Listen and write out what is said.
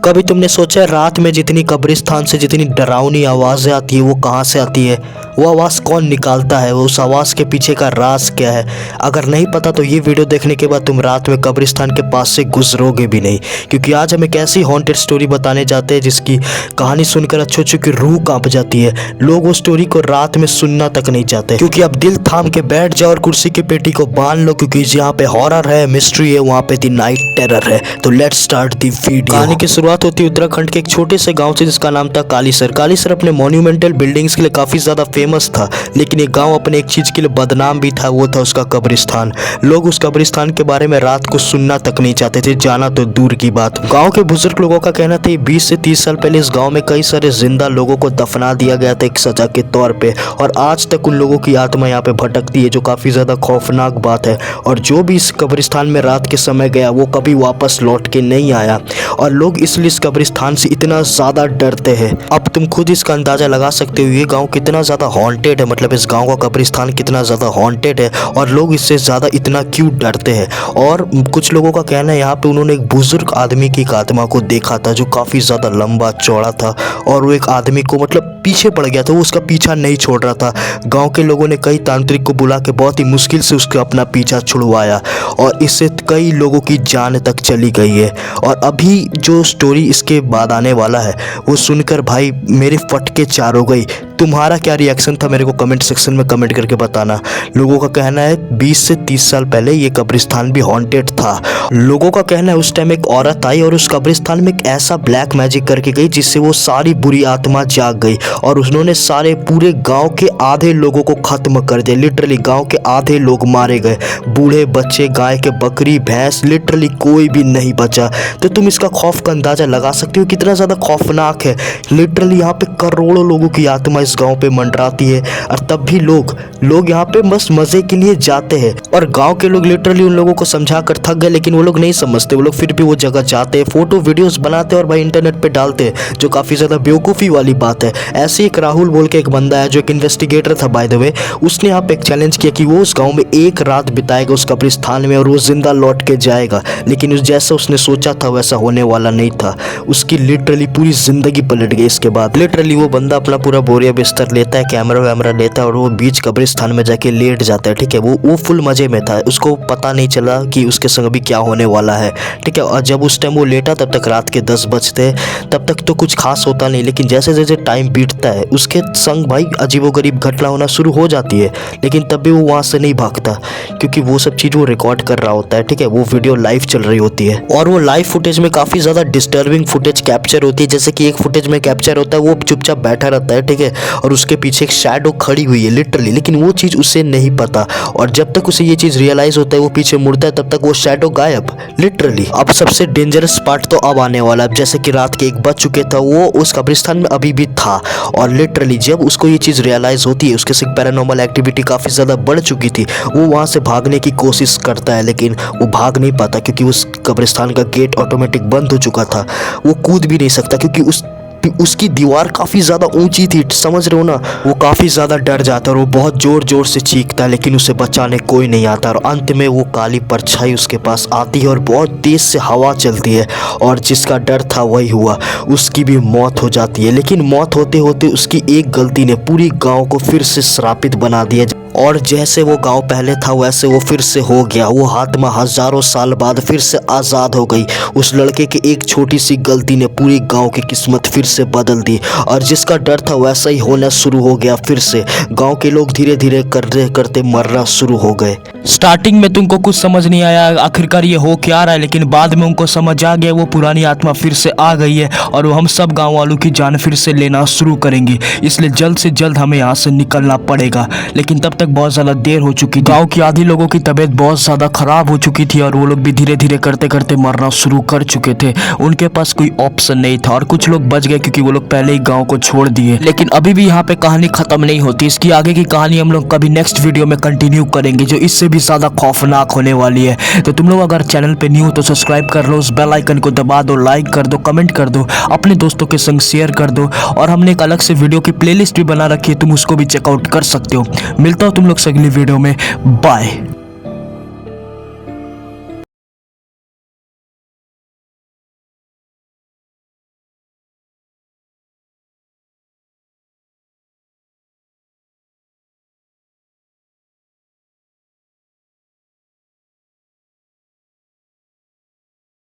कभी तुमने सोचा है रात में जितनी कब्रिस्तान से जितनी डरावनी आवाज़ें आती है वो कहाँ से आती है? वो आवाज़ कौन निकालता है? वो उस आवाज़ के पीछे का राज क्या है? अगर नहीं पता तो ये वीडियो देखने के बाद तुम रात में कब्रिस्तान के पास से गुजरोगे भी नहीं, क्योंकि आज हम एक ऐसी हॉन्टेड स्टोरी बताने जाते हैं जिसकी कहानी सुनकर अच्छों की रूह कांप जाती है। लोग वो स्टोरी को रात में सुनना तक नहीं चाहते, क्योंकि अब दिल थाम के बैठ जाओ और कुर्सी की पेटी को बांध लो, क्योंकि यहाँ पे हॉरर है, मिस्ट्री है, वहाँ पे द नाइट टेरर है। तो लेट्स स्टार्ट द वीडियो। कहानी की शुरुआत होती है उत्तराखंड के एक छोटे से गांव से जिसका नाम था कालीसर। कालीसर अपने मॉन्यूमेंटल बिल्डिंग्स के लिए काफी ज्यादा फेमस था, लेकिन ये गांव अपने एक चीज के लिए बदनाम भी था, वो था उसका कब्रिस्तान। लोग उस कब्रिस्तान के बारे में रात को सुनना तक नहीं चाहते थे, जाना तो दूर की बात। गांव के बुजुर्ग लोगों का कहना था 20 से 30 साल पहले इस गांव में कई सारे जिंदा लोगों को दफना दिया गया था एक सजा के तौर पे, और आज तक उन लोगों की आत्मा यहाँ पे भटकती है, जो काफी ज्यादा खौफनाक बात है। और जो भी इस कब्रिस्तान में रात के समय गया वो कभी वापस लौट के नहीं आया, और लोग इसलिए इस कब्रिस्तान से इतना ज्यादा डरते हैं। अब तुम खुद इसका अंदाजा लगा सकते हो ये गांव कितना ज्यादा हॉन्टेड है, मतलब इस गांव का कब्रिस्तान कितना ज्यादा हॉन्टेड है और लोग इससे ज्यादा इतना क्यों डरते हैं। और कुछ लोगों का कहना है यहाँ पे उन्होंने एक बुजुर्ग आदमी की आत्मा को देखा था जो काफी ज्यादा लंबा चौड़ा था, और वो एक आदमी को मतलब पीछे पड़ गया था, वो उसका पीछा नहीं छोड़ रहा था। गांव के लोगों ने कई तांत्रिक को बुला के बहुत ही मुश्किल से उसका अपना पीछा छुड़वाया, और इससे कई लोगों की जान तक चली गई है। और अभी जो स्टोरी इसके बाद आने वाला है वो सुनकर भाई मेरे फटके चार हो गई। तुम्हारा क्या रिएक्शन था मेरे को कमेंट सेक्शन में कमेंट करके बताना। लोगों का कहना है 20 से 30 साल पहले ये कब्रिस्तान भी हॉन्टेड था। लोगों का कहना है उस टाइम एक औरत आई और उस कब्रिस्तान में एक ऐसा ब्लैक मैजिक करके गई जिससे वो सारी बुरी आत्मा जाग गई, और उन्होंने सारे पूरे गांव के आधे लोगों को खत्म कर दिया। लिटरली गांव के आधे लोग मारे गए, बूढ़े बच्चे, गाय के बकरी भैंस, लिटरली कोई भी नहीं बचा। तो तुम इसका खौफ का अंदाजा लगा सकते हो कितना ज़्यादा खौफनाक है। लिटरली यहाँ पे करोड़ों लोगों की आत्मा इस गांव पे मंडराती है, और तब भी लोग यहाँ पे बस मजे के लिए जाते हैं। और गांव के लोग लिटरली उन लोगों को समझा कर थक गए, लेकिन वो लोग नहीं समझते। वो लोग फिर भी वो जगह जाते हैं, फोटो वीडियोस बनाते हैं और भाई इंटरनेट पे डालते हैं, जो काफ़ी ज़्यादा बेवकूफ़ी वाली बात है। ऐसे एक राहुल बोल के एक बंदा है जो एक इन्वेस्टिगेटर था बाय द वे, उसने यहाँ पे एक चैलेंज किया कि वो उस गाँव में एक रात बिताएगा उस कब्रिस्तान में और वो जिंदा लौट के जाएगा। लेकिन जैसा उसने सोचा था वैसा होने वाला नहीं था। उसकी लिटरली पूरी जिंदगी पलट गई इसके बाद। लिटरली वो बंदा अपना पूरा बोरिया बिस्तर लेता है, कैमरा वैमरा लेता है और वो बीच कब्रिस्तान में जाके लेट जाता है। ठीक है, वो फुल मजे में था, उसको पता नहीं चला कि उसके संग भी क्या होने वाला है। ठीक है, और जब उस टाइम वो लेटा तब तक रात के 10 बजते, तब तक तो कुछ खास होता नहीं, लेकिन जैसे जैसे टाइम बीतता है उसके संग भाई अजीबोगरीब घटना होना शुरू हो जाती है। लेकिन तब भी वो वहाँ से नहीं भागता, क्योंकि वो सब चीज़ वो रिकॉर्ड कर रहा होता है। ठीक है, वो वीडियो लाइव चल रही होती है, और वो लाइव फुटेज में काफ़ी ज़्यादा डिस्टर्बिंग फुटेज कैप्चर होती है। जैसे कि एक फुटेज में कैप्चर होता है वो चुपचाप बैठा रहता है, ठीक है, और उसके पीछे एक शैडो खड़ी हुई है लिटरली, लेकिन वो चीज़ उसे नहीं पता। और जब तक उसे ये चीज़ रियलाइज होता है वो पीछे मुड़ता है, तब तक वो शैडो गायब लिटरली। अब सबसे डेंजरस पार्ट तो अब आने वाला है। जैसे कि रात के 1 बज चुके था, वो उस कब्रिस्तान में अभी भी था, और लिटरली जब उसको ये चीज़ रियलाइज होती है उसके से पैरानॉर्मल एक्टिविटी काफ़ी ज़्यादा बढ़ चुकी थी। वो वहाँ से भागने की कोशिश करता है, लेकिन वो भाग नहीं पाता क्योंकि उस कब्रिस्तान का गेट ऑटोमेटिक बंद हो चुका था। वो कूद भी नहीं सकता क्योंकि उसकी दीवार काफ़ी ज़्यादा ऊंची थी, समझ रहे हो ना। वो काफ़ी ज़्यादा डर जाता है और वो बहुत ज़ोर ज़ोर से चीखता है, लेकिन उसे बचाने कोई नहीं आता। और अंत में वो काली परछाई उसके पास आती है और बहुत तेज़ से हवा चलती है, और जिसका डर था वही हुआ, उसकी भी मौत हो जाती है। लेकिन मौत होते होते उसकी एक गलती ने पूरी गाँव को फिर से श्रापित बना दिया, और जैसे वो गांव पहले था वैसे वो फिर से हो गया। वो आत्मा हजारों साल बाद फिर से आज़ाद हो गई। उस लड़के की एक छोटी सी गलती ने पूरी गांव की किस्मत फिर से बदल दी, और जिसका डर था वैसा ही होना शुरू हो गया। फिर से गांव के लोग धीरे धीरे करते करते मरना शुरू हो गए। स्टार्टिंग में तुमको कुछ समझ नहीं आया आखिरकार ये हो क्या रहा है, लेकिन बाद में उनको समझ आ गया वो पुरानी आत्मा फिर से आ गई है, और वो हम सब गाँव वालों की जान फिर से लेना शुरू करेंगी। इसलिए जल्द से जल्द हमें यहाँ से निकलना पड़ेगा। लेकिन तब तक बहुत ज़्यादा देर हो चुकी थी। गांव की आधी लोगों की तबीयत बहुत ज़्यादा खराब हो चुकी थी, और वो लोग भी धीरे धीरे करते करते मरना शुरू कर चुके थे। उनके पास कोई ऑप्शन नहीं था, और कुछ लोग बच गए क्योंकि वो लोग पहले ही गांव को छोड़ दिए। लेकिन अभी भी यहाँ पे कहानी खत्म नहीं होती। इसकी आगे की कहानी हम लोग कभी नेक्स्ट वीडियो में कंटिन्यू करेंगे, जो इससे भी ज़्यादा खौफनाक होने वाली है। तो तुम लोग अगर चैनल पे न्यू हो तो सब्सक्राइब कर लो, उस बेल आइकन को दबा दो, लाइक कर दो, कमेंट कर दो, अपने दोस्तों के संग शेयर कर दो। और हमने एक अलग से वीडियो की प्लेलिस्ट भी बना रखी है, तुम उसको भी चेकआउट कर सकते हो। मिलता हो तुम लोग से अगली वीडियो में। बाय।